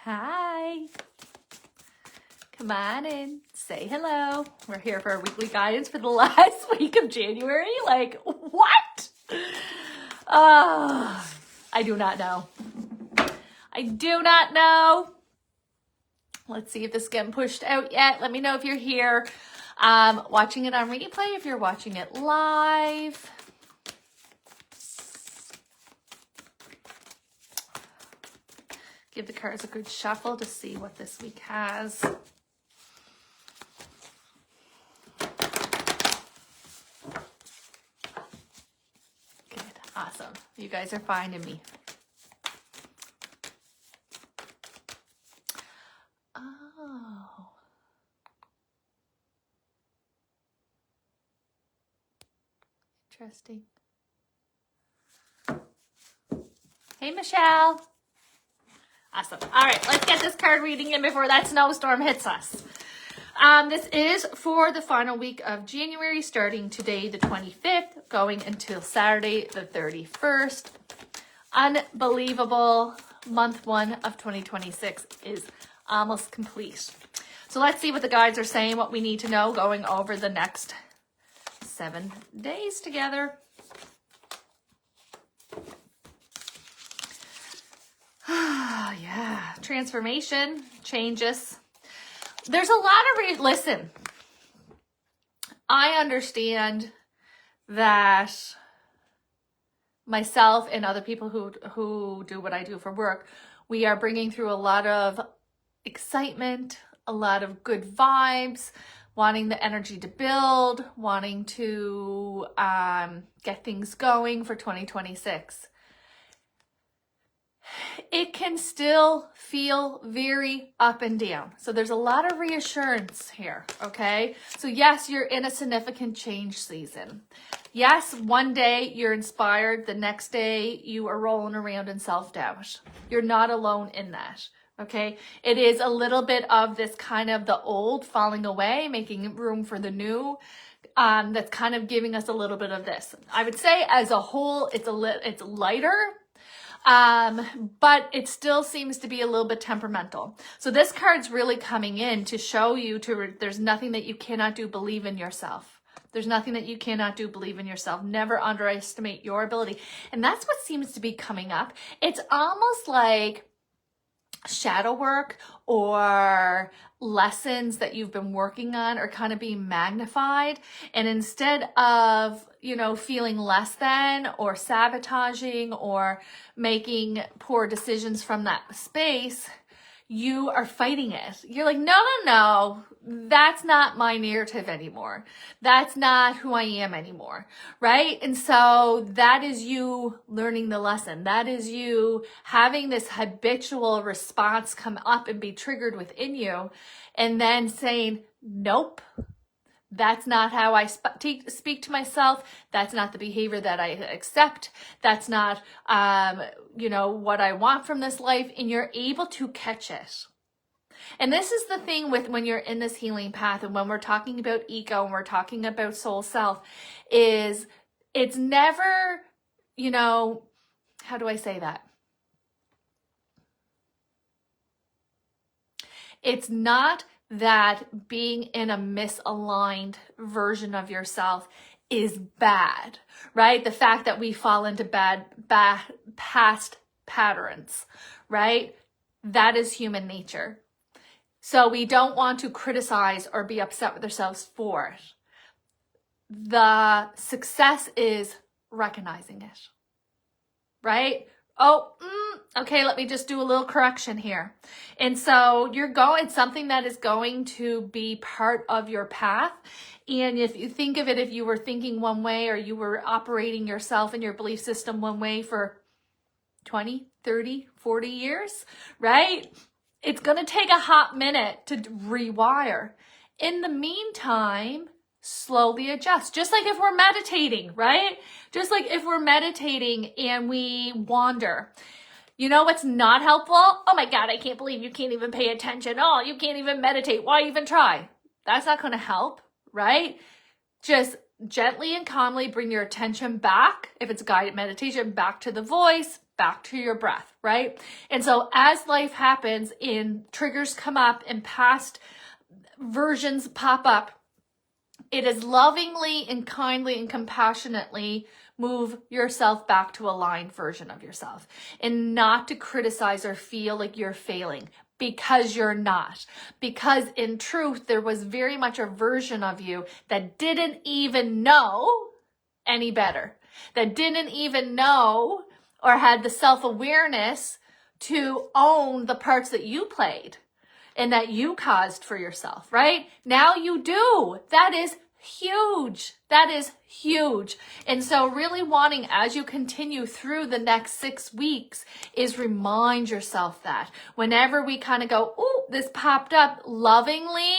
Hi. Come on in. Say hello. We're here for our weekly guidance for the last week of January. Like, what? I do not know. I do not know. Let's see if this is getting pushed out yet. Let me know if you're here. Watching it on replay, if you're watching it live. Give the cards a good shuffle to see what this week has. Good, awesome. You guys are finding me. Oh. Interesting. Hey, Michelle. Awesome. All right, let's get this card reading in before that snowstorm hits us. This is for the final week of January, starting today, the 25th, going until Saturday, the 31st. Unbelievable. Month 1 of 2026 is almost complete. So let's see what the guides are saying, what we need to know going over the next 7 days together. Yeah, transformation, changes. There's a lot of listen, I understand that myself and other people who do what I do for work, we are bringing through a lot of excitement, a lot of good vibes, wanting the energy to build, wanting to get things going for 2026. It can still feel very up and down. So there's a lot of reassurance here, okay? So yes, you're in a significant change season. Yes, one day you're inspired, the next day you are rolling around in self-doubt. You're not alone in that, okay? It is a little bit of this kind of the old falling away, making room for the new. That's kind of giving us a little bit of this. I would say as a whole, it's lighter. But it still seems to be a little bit temperamental. So this card's really coming in to show you there's nothing that you cannot do. Believe in yourself. There's nothing that you cannot do. Believe in yourself. Never underestimate your ability. And that's what seems to be coming up. It's almost like shadow work or lessons that you've been working on are kind of being magnified. And instead of, feeling less than or sabotaging or making poor decisions from that space, you are fighting it. You're like, no, that's not my narrative anymore. That's not who I am anymore, right? And so that is you learning the lesson. That is you having this habitual response come up and be triggered within you, and then saying, nope, that's not how I speak to myself. That's not the behavior that I accept. That's not, what I want from this life. And you're able to catch it. And this is the thing with when you're in this healing path and when we're talking about ego and we're talking about soul self, is it's never, how do I say that? It's not that being in a misaligned version of yourself is bad, right? The fact that we fall into bad past patterns, right? That is human nature. So we don't want to criticize or be upset with ourselves for it. The success is recognizing it, right? Okay, let me just do a little correction here. And so it's something that is going to be part of your path. And if you think of it, if you were thinking one way or you were operating yourself and your belief system one way for 20, 30, 40 years, right? It's going to take a hot minute to rewire. In the meantime, slowly adjust. Just like if we're meditating, right? Just like if we're meditating and we wander. You know what's not helpful? Oh my God, I can't believe you can't even pay attention. Oh, you can't even meditate. Why even try? That's not going to help, right? Just gently and calmly bring your attention back, if it's guided meditation, back to the voice, back to your breath, right? And so as life happens and triggers come up and past versions pop up, it is lovingly and kindly and compassionately move yourself back to a aligned version of yourself, and not to criticize or feel like you're failing, because you're not. Because in truth, there was very much a version of you that didn't even know any better, that didn't even know or had the self-awareness to own the parts that you played and that you caused for yourself, right? Now you do. That is huge. That is huge. And so really wanting, as you continue through the next 6 weeks, is remind yourself that whenever we kind of go, ooh, this popped up, lovingly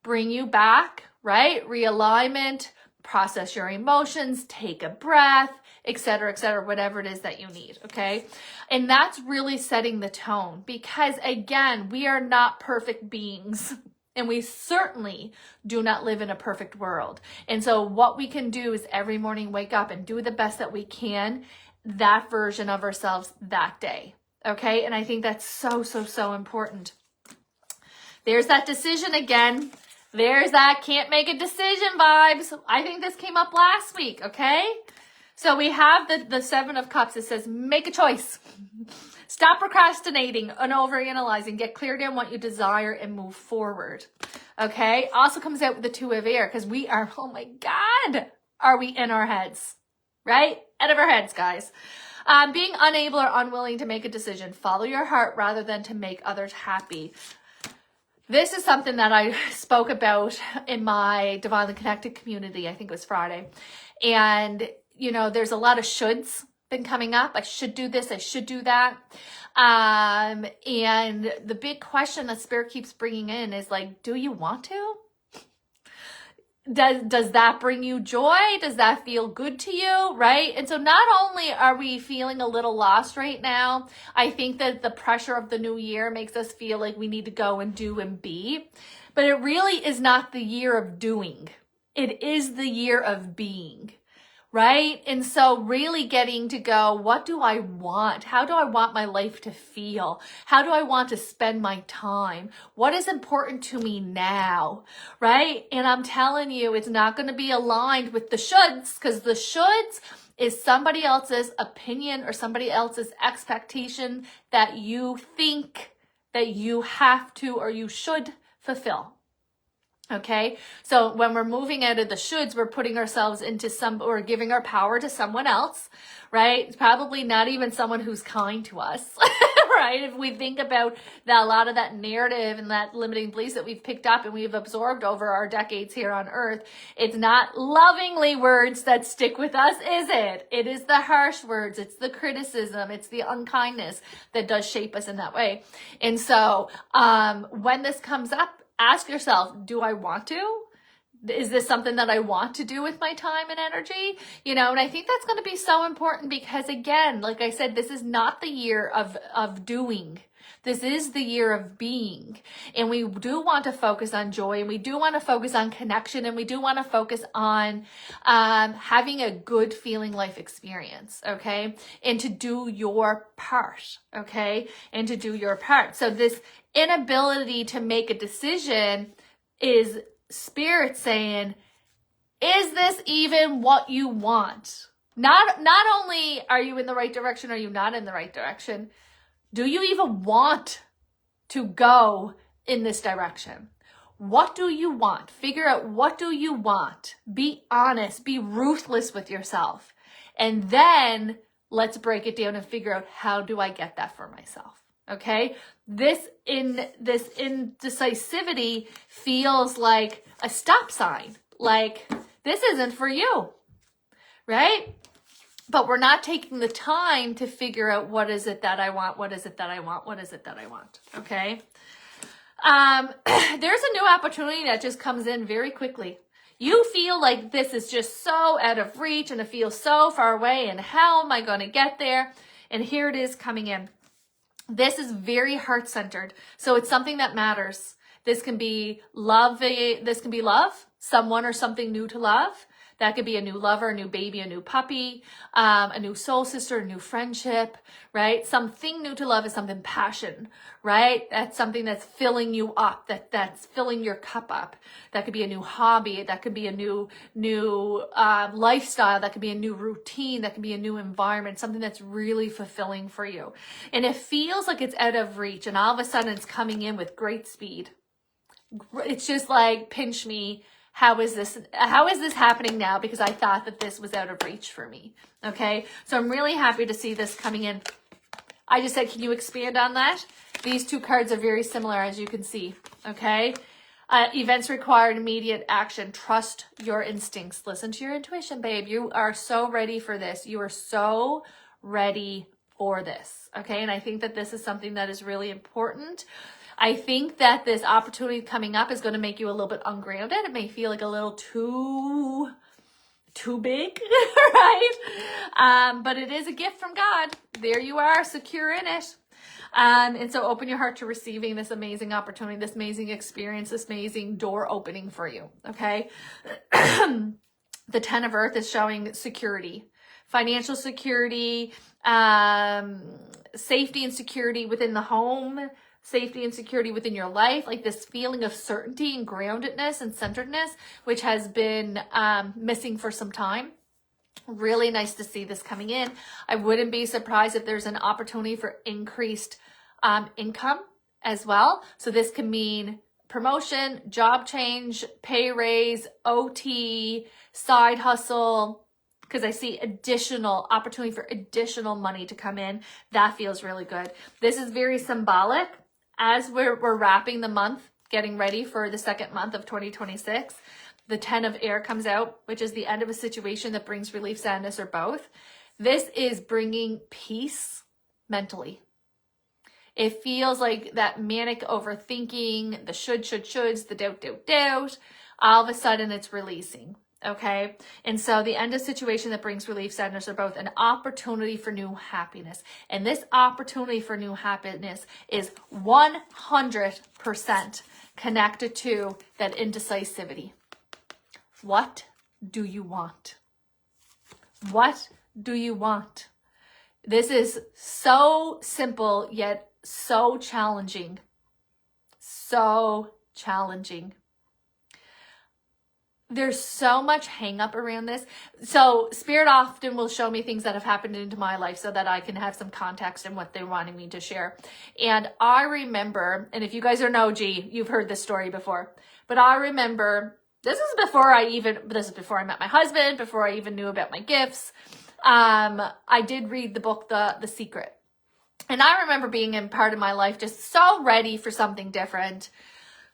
bring you back, right? Realignment, process your emotions, take a breath, etc., whatever it is that you need, okay? And that's really setting the tone, because again, we are not perfect beings, and we certainly do not live in a perfect world. And so what we can do is every morning wake up and do the best that we can, that version of ourselves that day, okay? And I think that's so important. There's that decision again. There's that can't make a decision vibes. I think this came up last week, okay? So we have the Seven of Cups. It says, make a choice. Stop procrastinating and overanalyzing. Get clear on what you desire and move forward. Okay? Also comes out with the Two of Air, because we are, oh my God, are we in our heads? Right? Out of our heads, guys. Being unable or unwilling to make a decision. Follow your heart rather than to make others happy. This is something that I spoke about in my Divinely Connected community. I think it was Friday. And, you know, there's a lot of shoulds been coming up. I should do this. I should do that. And the big question that Spirit keeps bringing in is like, do you want to? Does that bring you joy? Does that feel good to you? Right? And so not only are we feeling a little lost right now, I think that the pressure of the new year makes us feel like we need to go and do and be, but it really is not the year of doing. It is the year of being. Right? And so really getting to go, what do I want? How do I want my life to feel? How do I want to spend my time? What is important to me now? Right? And I'm telling you, it's not going to be aligned with the shoulds, because the shoulds is somebody else's opinion or somebody else's expectation that you think that you have to or you should fulfill. Okay, so when we're moving out of the shoulds, we're putting ourselves into or giving our power to someone else, right? It's probably not even someone who's kind to us, right? If we think about a lot of that narrative and that limiting beliefs that we've picked up and we've absorbed over our decades here on earth, it's not lovingly words that stick with us, is it? It is the harsh words, it's the criticism, it's the unkindness that does shape us in that way. And so when this comes up, ask yourself, do I want to? Is this something that I want to do with my time and energy? You know, and I think that's going to be so important, because again, like I said, this is not the year of doing. This is the year of being. And we do want to focus on joy, and we do want to focus on connection, and we do want to focus on having a good feeling life experience, okay? And to do your part, okay? And to do your part. So this inability to make a decision is Spirit saying, is this even what you want? Not only are you in the right direction, are you not in the right direction? Do you even want to go in this direction? What do you want? Figure out, what do you want? Be honest, be ruthless with yourself. And then let's break it down and figure out, how do I get that for myself? Okay? This indecisivity feels like a stop sign. Like, this isn't for you, right? But we're not taking the time to figure out, what is it that I want? What is it that I want? What is it that I want? Okay? There's a new opportunity that just comes in very quickly. You feel like this is just so out of reach and it feels so far away, and how am I going to get there? And here it is coming in. This is very heart-centered. So it's something that matters. This can be love. This can be love, someone or something new to love That could be a new lover, a new baby, a new puppy, a new soul sister, a new friendship, right? Something new to love is something passion, right? That's something that's filling you up, that's filling your cup up. That could be a new hobby. That could be a new lifestyle. That could be a new routine. That could be a new environment, something that's really fulfilling for you. And it feels like it's out of reach, and all of a sudden it's coming in with great speed. It's just like, pinch me. How is this happening now? Because I thought that this was out of reach for me. Okay. So I'm really happy to see this coming in. I just said, can you expand on that? These two cards are very similar, as you can see. Okay. Events require immediate action. Trust your instincts. Listen to your intuition, babe. You are so ready for this. You are so ready for this. Okay. And I think that this is something that is really important. I think that this opportunity coming up is going to make you a little bit ungrounded. It may feel like a little too big, right? But it is a gift from God. There you are, secure in it. And so open your heart to receiving this amazing opportunity, this amazing experience, this amazing door opening for you, okay? The 10 of Earth is showing security, financial security, safety and security within the home, safety and security within your life, like this feeling of certainty and groundedness and centeredness, which has been missing for some time. Really nice to see this coming in. I wouldn't be surprised if there's an opportunity for increased income as well. So this can mean promotion, job change, pay raise, OT, side hustle, because I see additional opportunity for additional money to come in. That feels really good. This is very symbolic as we're wrapping the month, getting ready for the second month of 2026. The 10 of Air comes out, which is the end of a situation that brings relief, sadness, or both. This is bringing peace mentally. It feels like that manic overthinking, the shoulds, the doubt. All of a sudden it's releasing. Okay. And so the end of situation that brings relief, sadness, or both, an opportunity for new happiness. And this opportunity for new happiness is 100% connected to that indecisivity. What do you want? What do you want? This is so simple, yet so challenging. So challenging. There's so much hang up around this. So Spirit often will show me things that have happened into my life so that I can have some context in what they're wanting me to share. And I remember, and if you guys are an OG, you've heard this story before, but I remember, this is before I met my husband, before I even knew about my gifts. I did read the book, The Secret. And I remember being in part of my life just so ready for something different.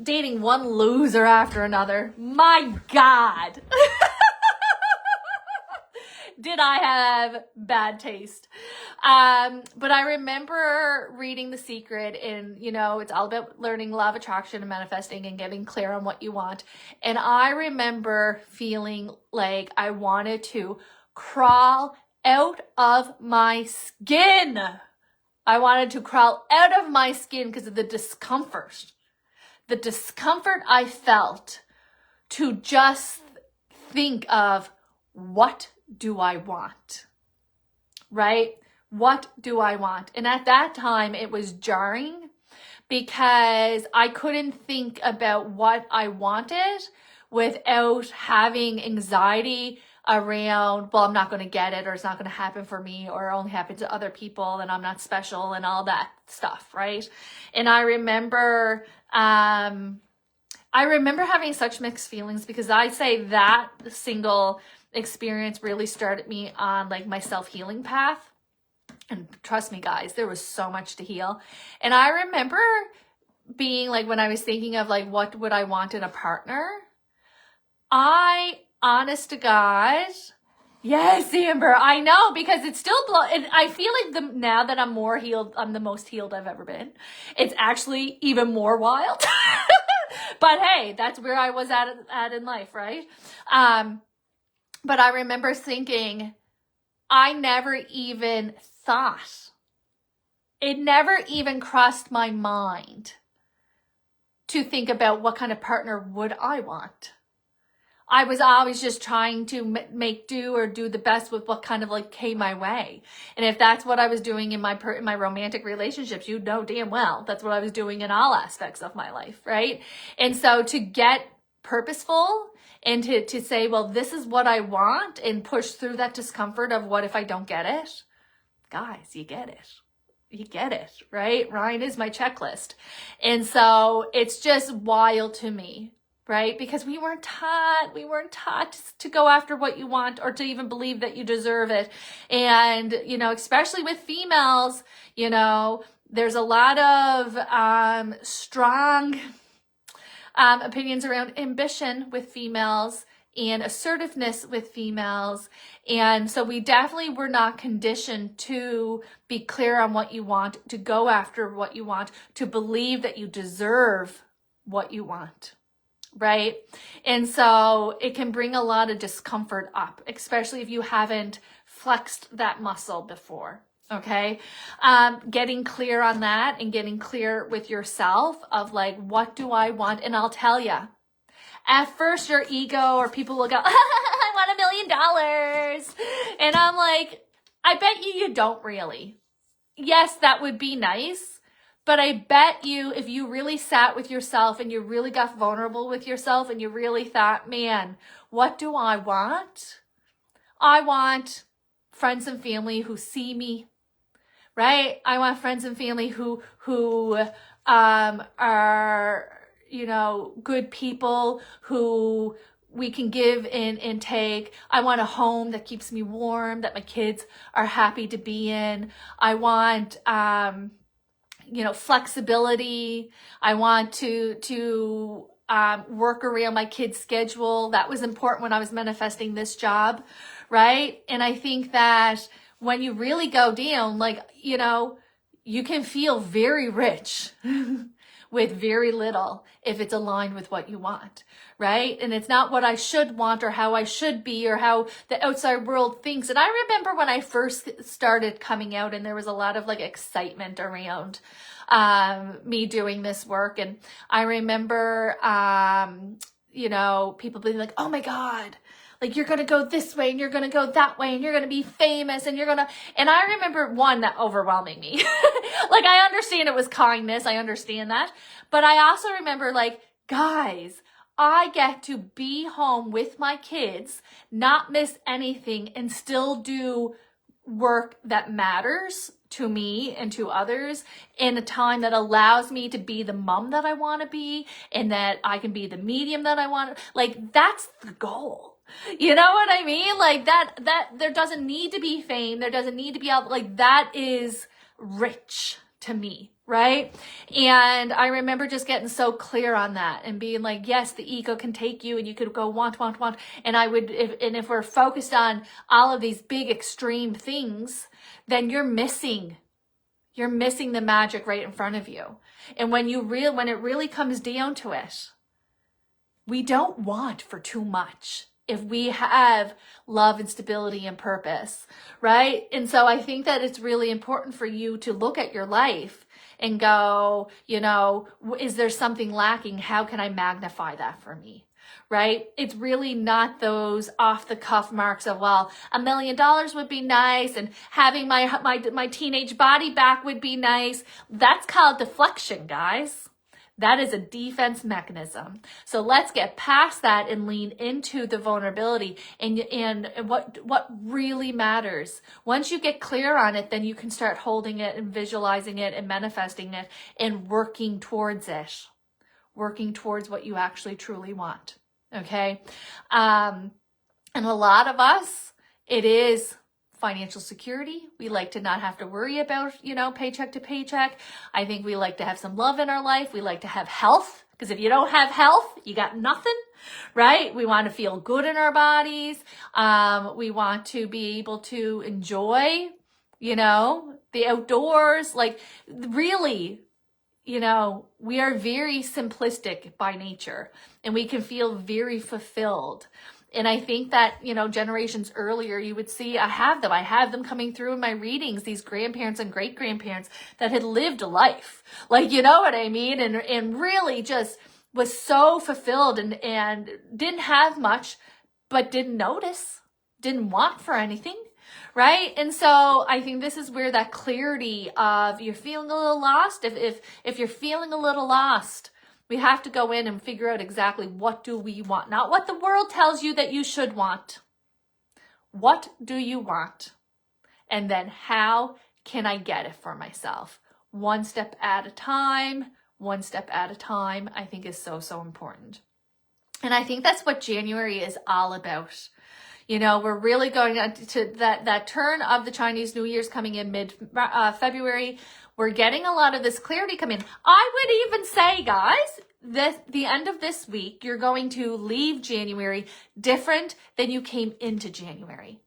Dating one loser after another. My God. Did I have bad taste? But I remember reading The Secret, and, you know, it's all about learning law of attraction and manifesting and getting clear on what you want. And I remember feeling like I wanted to crawl out of my skin. I wanted to crawl out of my skin because of the discomfort. The discomfort I felt to just think of, what do I want? Right? What do I want? And at that time, it was jarring because I couldn't think about what I wanted without having anxiety around, well, I'm not going to get it, or it's not going to happen for me, or it only happens to other people, and I'm not special, and all that stuff, right? And I remember having such mixed feelings, because I say that single experience really started me on like my self-healing path. And trust me, guys, there was so much to heal. And I remember being like, when I was thinking of like, what would I want in a partner? Honest to God, yes, Amber, I know, because it's still and I feel like now that I'm more healed, I'm the most healed I've ever been. It's actually even more wild. But hey, that's where I was at in life, right? But I remember thinking, I never even thought, it never even crossed my mind to think about what kind of partner would I want. I was always just trying to make do or do the best with what kind of like came my way. And if that's what I was doing in my romantic relationships, you know damn well that's what I was doing in all aspects of my life, right? And so to get purposeful and to say, well, this is what I want, and push through that discomfort of what if I don't get it? Guys, you get it. You get it, right? Ryan is my checklist. And so it's just wild to me, right? Because we weren't taught to go after what you want or to even believe that you deserve it. And, you know, especially with females, you know, there's a lot of strong opinions around ambition with females and assertiveness with females. And so we definitely were not conditioned to be clear on what you want, to go after what you want, to believe that you deserve what you want, right? And so it can bring a lot of discomfort up, especially if you haven't flexed that muscle before. Okay. Getting clear on that and getting clear with yourself of like, what do I want? And I'll tell you, at first your ego or people will go, I want $1 million. And I'm like, I bet you don't really. Yes, that would be nice. But I bet you if you really sat with yourself and you really got vulnerable with yourself and you really thought, man, what do I want? I want friends and family who see me, right? I want friends and family who are, you know, good people who we can give and take. I want a home that keeps me warm, that my kids are happy to be in. I want, you know, flexibility. I want to work around my kids' schedule. That was important when I was manifesting this job, right? And I think that when you really go down, like, you know, you can feel very rich with very little if it's aligned with what you want, right? And it's not what I should want or how I should be or how the outside world thinks. And I remember when I first started coming out and there was a lot of like excitement around me doing this work. And I remember, you know, people being like, oh my God, like you're going to go this way and you're going to go that way and you're going to be famous and you're going to, and I remember one that overwhelming me. Like I understand it was kindness. I understand that. But I also remember like, guys, I get to be home with my kids, not miss anything and still do work that matters to me and to others in a time that allows me to be the mom that I want to be and that I can be the medium that I want. Like that's the goal. You know what I mean? Like that there doesn't need to be fame. There doesn't need to be like that is rich to me. Right. And I remember just getting so clear on that and being like, yes, the ego can take you and you could go want. And I would, if we're focused on all of these big extreme things, then you're missing the magic right in front of you. And when it really comes down to it, we don't want for too much if we have love and stability and purpose, right? And so I think that it's really important for you to look at your life and go, you know, is there something lacking? How can I magnify that for me? Right? It's really not those off the cuff marks of, well, $1 million would be nice and having my teenage body back would be nice. That's called deflection, guys. That is a defense mechanism. So let's get past that and lean into the vulnerability and what really matters. Once you get clear on it, then you can start holding it and visualizing it and manifesting it and working towards it. Working towards what you actually truly want. Okay? And a lot of us, it is financial security. We like to not have to worry about, you know, paycheck to paycheck. I think we like to have some love in our life. We like to have health, because if you don't have health, you got nothing, right? We want to feel good in our bodies. We want to be able to enjoy, you know, the outdoors. Like really, you know, we are very simplistic by nature and we can feel very fulfilled. And I think that, you know, generations earlier, you would see, I have them coming through in my readings, these grandparents and great grandparents that had lived a life. Like, you know what I mean? And really just was so fulfilled and didn't have much, but didn't notice, didn't want for anything, right? And so I think this is where that clarity of you're feeling a little lost. If you're feeling a little lost, we have to go in and figure out exactly what do we want, not what the world tells you that you should want. What do you want? And then how can I get it for myself? One step at a time, I think is so, so important. And I think that's what January is all about. You know, we're really going to that turn of the Chinese New Year's coming in mid-February. We're getting a lot of this clarity come in. I would even say, guys, the end of this week, you're going to leave January different than you came into January.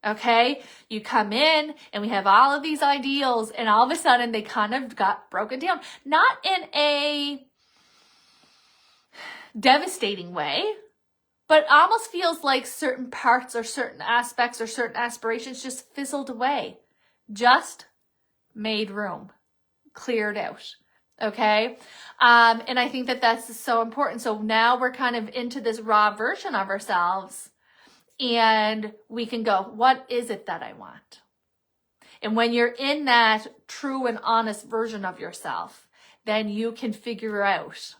Okay, you come in and we have all of these ideals and all of a sudden they kind of got broken down, not in a devastating way, but almost feels like certain parts or certain aspects or certain aspirations just fizzled away, just made room, cleared out. Okay. And I think that that's so important. So now we're kind of into this raw version of ourselves. And we can go, what is it that I want? And when you're in that true and honest version of yourself, then you can figure out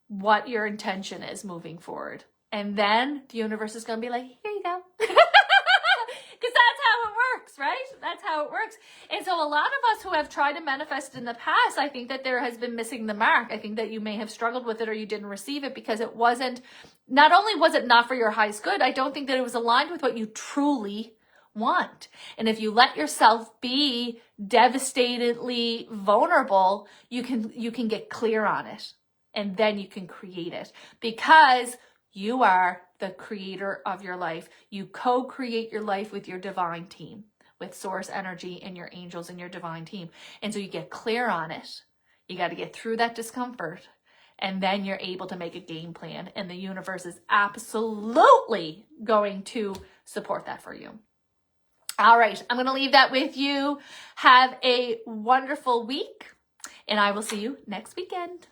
what your intention is moving forward. And then the universe is going to be like, here you go. Because that's how it works, right? That's how it works. And so a lot of us who have tried to manifest in the past, I think that there has been missing the mark. I think that you may have struggled with it or you didn't receive it because it wasn't, not only was it not for your highest good, I don't think that it was aligned with what you truly want. And if you let yourself be devastatedly vulnerable, you can get clear on it. And then you can create it because you are the creator of your life. You co-create your life with your divine team, with source energy and your angels and your divine team. And so you get clear on it. You got to get through that discomfort. And then you're able to make a game plan. And the universe is absolutely going to support that for you. All right. I'm going to leave that with you. Have a wonderful week. And I will see you next weekend.